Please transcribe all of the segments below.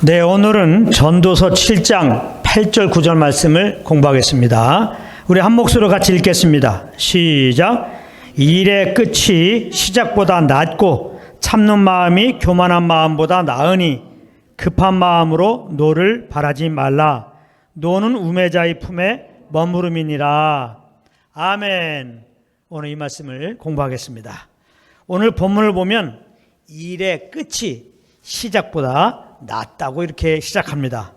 네, 오늘은 전도서 7장 8절 9절 말씀을 공부하겠습니다. 우리 한 목소리로 같이 읽겠습니다. 시작. 일의 끝이 시작보다 낫고 참는 마음이 교만한 마음보다 나으니 급한 마음으로 노를 바라지 말라. 노는 우매자의 품에 머무름이니라. 아멘. 오늘 이 말씀을 공부하겠습니다. 오늘 본문을 보면 일의 끝이 시작보다 낫다고 이렇게 시작합니다.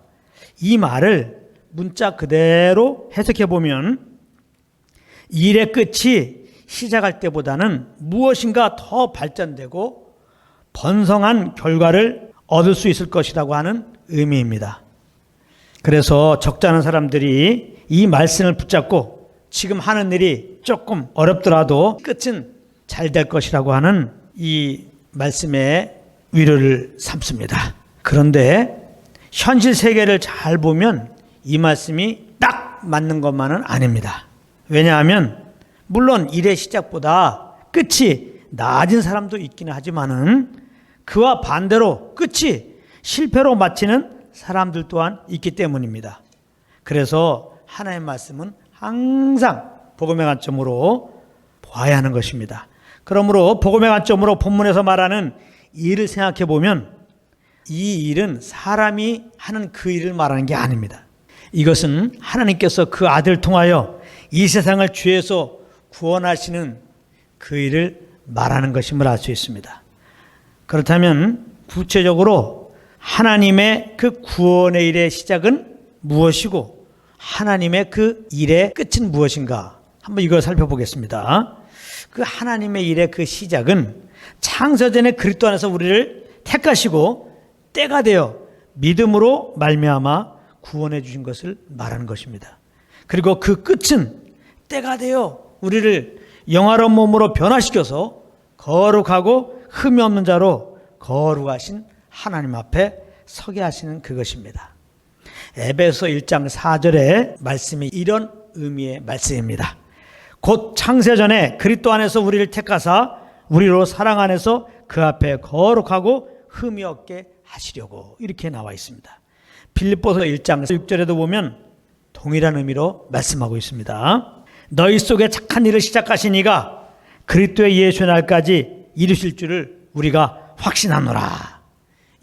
이 말을 문자 그대로 해석해 보면 일의 끝이 시작할 때보다는 무엇인가 더 발전되고 번성한 결과를 얻을 수 있을 것이라고 하는 의미입니다. 그래서 적잖은 사람들이 이 말씀을 붙잡고 지금 하는 일이 조금 어렵더라도 끝은 잘 될 것이라고 하는 이 말씀의 위로를 삼습니다. 그런데 현실 세계를 잘 보면 이 말씀이 딱 맞는 것만은 아닙니다. 왜냐하면 물론 일의 시작보다 끝이 나아진 사람도 있기는 하지만은 그와 반대로 끝이 실패로 마치는 사람들 또한 있기 때문입니다. 그래서 하나님의 말씀은 항상 복음의 관점으로 봐야 하는 것입니다. 그러므로 복음의 관점으로 본문에서 말하는 일을 생각해 보면 이 일은 사람이 하는 그 일을 말하는 게 아닙니다. 이것은 하나님께서 그 아들을 통하여 이 세상을 죄에서 구원하시는 그 일을 말하는 것임을 알 수 있습니다. 그렇다면 구체적으로 하나님의 그 구원의 일의 시작은 무엇이고 하나님의 그 일의 끝은 무엇인가? 한번 이걸 살펴보겠습니다. 그 하나님의 일의 그 시작은 창세전에 그리스도 안에서 우리를 택하시고 때가 되어 믿음으로 말미암아 구원해 주신 것을 말하는 것입니다. 그리고 그 끝은 때가 되어 우리를 영화로운 몸으로 변화시켜서 거룩하고 흠이 없는 자로 거룩하신 하나님 앞에 서게 하시는 그것입니다. 에베소 1장 4절의 말씀이 이런 의미의 말씀입니다. 곧 창세전에 그리스도 안에서 우리를 택하사 우리로 사랑 안에서 그 앞에 거룩하고 흠이 없게 하시려고 이렇게 나와 있습니다. 빌립보서 1장 6절에도 보면 동일한 의미로 말씀하고 있습니다. 너희 속에 착한 일을 시작하신 이가 그리스도의 예수 날까지 이루실 줄을 우리가 확신하노라.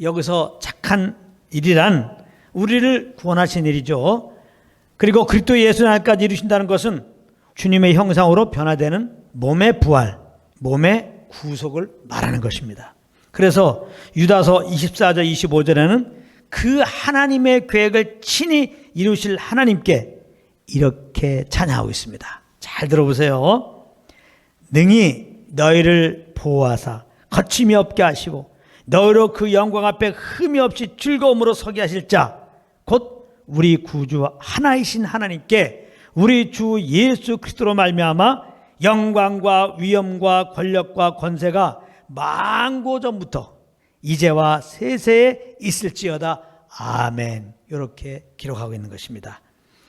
여기서 착한 일이란 우리를 구원하신 일이죠. 그리고 그리스도의 예수 날까지 이루신다는 것은 주님의 형상으로 변화되는 몸의 부활, 몸의 구속을 말하는 것입니다. 그래서 유다서 24절 25절에는 그 하나님의 계획을 친히 이루실 하나님께 이렇게 찬양하고 있습니다. 잘 들어보세요. 능히 너희를 보호하사 거침이 없게 하시고 너희로 그 영광 앞에 흠이 없이 즐거움으로 서게 하실 자 곧 우리 구주 하나이신 하나님께 우리 주 예수 그리스도로 말미암아 영광과 위엄과 권력과 권세가 만고 전부터 이제와 세세에 있을지어다. 아멘. 이렇게 기록하고 있는 것입니다.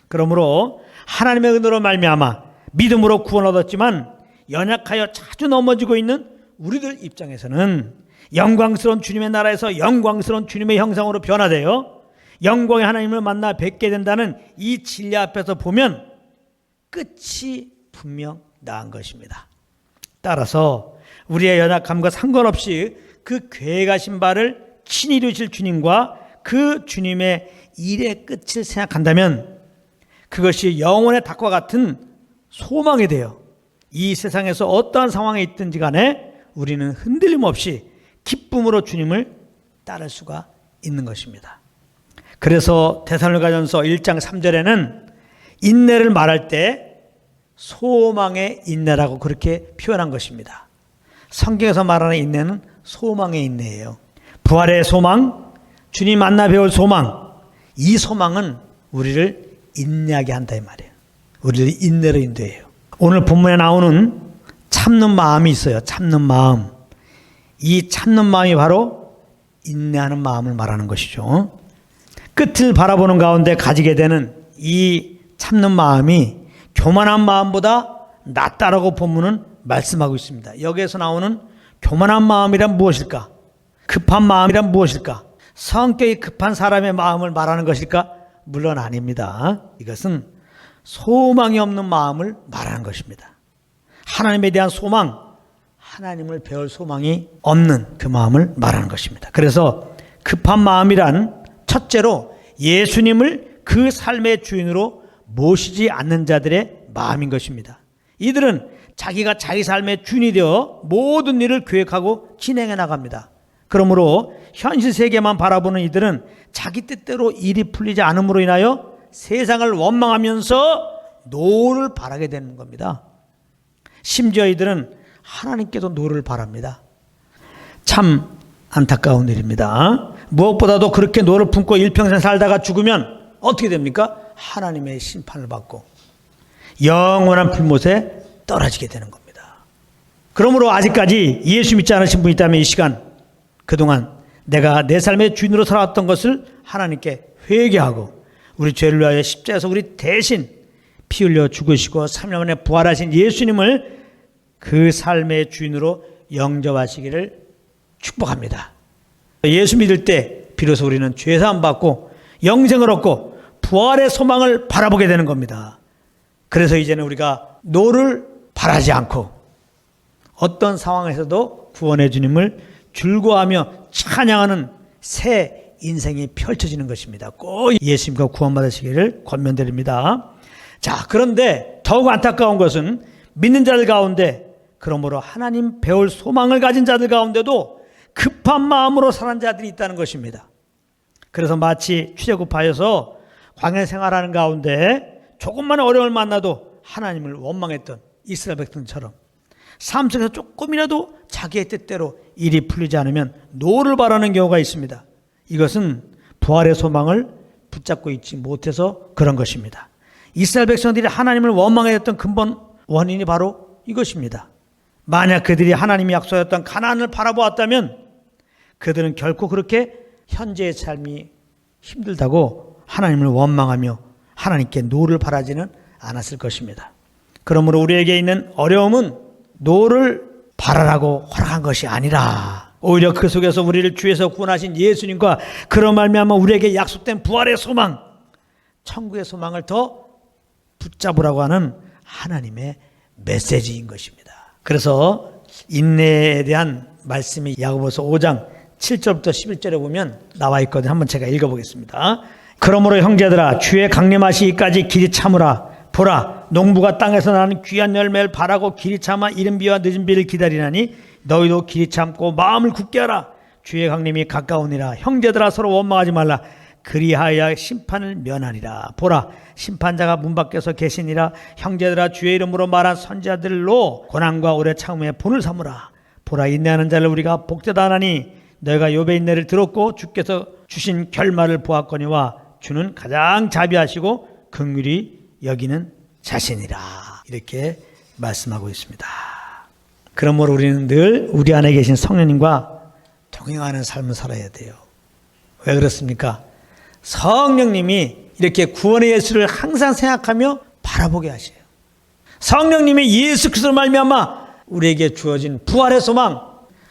그러므로 하나님의 은혜로 말미암아 믿음으로 구원 얻었지만 연약하여 자주 넘어지고 있는 우리들 입장에서는 영광스러운 주님의 나라에서 영광스러운 주님의 형상으로 변화되어 영광의 하나님을 만나 뵙게 된다는 이 진리 앞에서 보면 끝이 분명 나은 것입니다. 따라서 우리의 연약함과 상관없이 그 계획하신 바를 친히 이루실 주님과 그 주님의 일의 끝을 생각한다면 그것이 영혼의 닭과 같은 소망이 되어 이 세상에서 어떠한 상황에 있든지 간에 우리는 흔들림 없이 기쁨으로 주님을 따를 수가 있는 것입니다. 그래서 데살로니가전서 1장 3절에는 인내를 말할 때 소망의 인내라고 그렇게 표현한 것입니다. 성경에서 말하는 인내는 소망의 인내예요. 부활의 소망, 주님 만나 배울 소망, 이 소망은 우리를 인내하게 한다 이 말이에요. 우리를 인내로 인도해요. 오늘 본문에 나오는 참는 마음이 있어요. 참는 마음. 이 참는 마음이 바로 인내하는 마음을 말하는 것이죠. 끝을 바라보는 가운데 가지게 되는 이 참는 마음이 교만한 마음보다 낫다라고 본문은 말씀하고 있습니다. 여기에서 나오는 교만한 마음이란 무엇일까? 급한 마음이란 무엇일까? 성격이 급한 사람의 마음을 말하는 것일까? 물론 아닙니다. 이것은 소망이 없는 마음을 말하는 것입니다. 하나님에 대한 소망, 하나님을 배울 소망이 없는 그 마음을 말하는 것입니다. 그래서 급한 마음이란 첫째로 예수님을 그 삶의 주인으로 모시지 않는 자들의 마음인 것입니다. 이들은 자기가 자기 삶의 주인이 되어 모든 일을 계획하고 진행해 나갑니다. 그러므로 현실 세계만 바라보는 이들은 자기 뜻대로 일이 풀리지 않음으로 인하여 세상을 원망하면서 노를 바라게 되는 겁니다. 심지어 이들은 하나님께도 노를 바랍니다. 참 안타까운 일입니다. 무엇보다도 그렇게 노를 품고 일평생 살다가 죽으면 어떻게 됩니까? 하나님의 심판을 받고 영원한 불못에 떨어지게 되는 겁니다. 그러므로 아직까지 예수 믿지 않으신 분이 있다면 이 시간 그동안 내가 내 삶의 주인으로 살아왔던 것을 하나님께 회개하고 우리 죄를 위하여 십자가에서 우리 대신 피 흘려 죽으시고 3년 만에 부활하신 예수님을 그 삶의 주인으로 영접하시기를 축복합니다. 예수 믿을 때 비로소 우리는 죄사함 받고 영생을 얻고 부활의 소망을 바라보게 되는 겁니다. 그래서 이제는 우리가 노를 바라지 않고 어떤 상황에서도 구원의 주님을 즐거워하며 찬양하는 새 인생이 펼쳐지는 것입니다. 꼭 예수님과 구원받으시기를 권면드립니다. 자, 그런데 더욱 안타까운 것은 믿는 자들 가운데 그러므로 하나님 배울 소망을 가진 자들 가운데도 급한 마음으로 사는 자들이 있다는 것입니다. 그래서 마치 출애굽하여서 광야 생활하는 가운데 조금만 어려움을 만나도 하나님을 원망했던 이스라엘 백성처럼 삶 속에서 조금이라도 자기의 뜻대로 일이 풀리지 않으면 노를 바라는 경우가 있습니다. 이것은 부활의 소망을 붙잡고 있지 못해서 그런 것입니다. 이스라엘 백성들이 하나님을 원망했던 근본 원인이 바로 이것입니다. 만약 그들이 하나님이 약속하였던 가나안을 바라보았다면 그들은 결코 그렇게 현재의 삶이 힘들다고 하나님을 원망하며 하나님께 노를 바라지는 않았을 것입니다. 그러므로 우리에게 있는 어려움은 노를 바라라고 허락한 것이 아니라 오히려 그 속에서 우리를 주에서 구원하신 예수님과 그런 말미암아 우리에게 약속된 부활의 소망, 천국의 소망을 더 붙잡으라고 하는 하나님의 메시지인 것입니다. 그래서 인내에 대한 말씀이 야고보서 5장 7절부터 11절에 보면 나와 있거든요. 한번 제가 읽어보겠습니다. 그러므로 형제들아 주의 강림하시기까지 길이 참으라. 보라 농부가 땅에서 나는 귀한 열매를 바라고 길이 참아 이른 비와 늦은 비를 기다리나니 너희도 길이 참고 마음을 굳게 하라. 주의 강림이 가까우니라. 형제들아 서로 원망하지 말라. 그리하여 심판을 면하리라. 보라 심판자가 문 밖에서 계시니라. 형제들아 주의 이름으로 말한 선지자들로 고난과 오래 참음의 본을 삼으라. 보라 인내하는 자를 우리가 복되다 하나니 너희가 욥의 인내를 들었고 주께서 주신 결말을 보았거니와 주는 가장 자비하시고 긍휼히 여기는 자신이라. 이렇게 말씀하고 있습니다. 그러므로 우리는 늘 우리 안에 계신 성령님과 동행하는 삶을 살아야 돼요. 왜 그렇습니까? 성령님이 이렇게 구원의 예수를 항상 생각하며 바라보게 하셔요. 성령님이 예수 그리스도로 말미암아 우리에게 주어진 부활의 소망,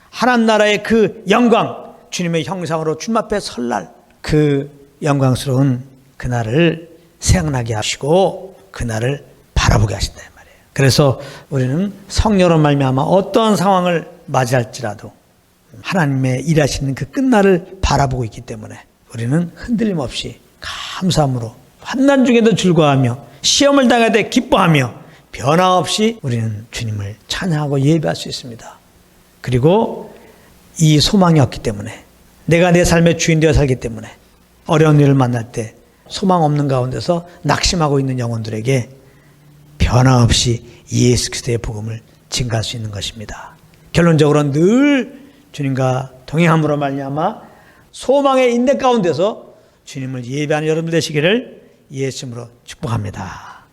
하나님 나라의 그 영광, 주님의 형상으로 주님 앞에 설날 그 영광스러운 그날을 생각나게 하시고 그날을 바라보게 하신다 이 말이에요. 그래서 우리는 성령으로 말미암아 어떤 상황을 맞이할지라도 하나님의 일하시는 그 끝날을 바라보고 있기 때문에 우리는 흔들림 없이 감사함으로 환난 중에도 즐거워하며 시험을 당할 때 기뻐하며 변화없이 우리는 주님을 찬양하고 예배할 수 있습니다. 그리고 이 소망이 없기 때문에 내가 내 삶의 주인 되어 살기 때문에 어려운 일을 만날 때 소망 없는 가운데서 낙심하고 있는 영혼들에게 변화없이 예수 그리스도의 복음을 증가할 수 있는 것입니다. 결론적으로 늘 주님과 동행함으로 말미암아 소망의 인내 가운데서 주님을 예배하는 여러분 되시기를 예수 이름으로 축복합니다.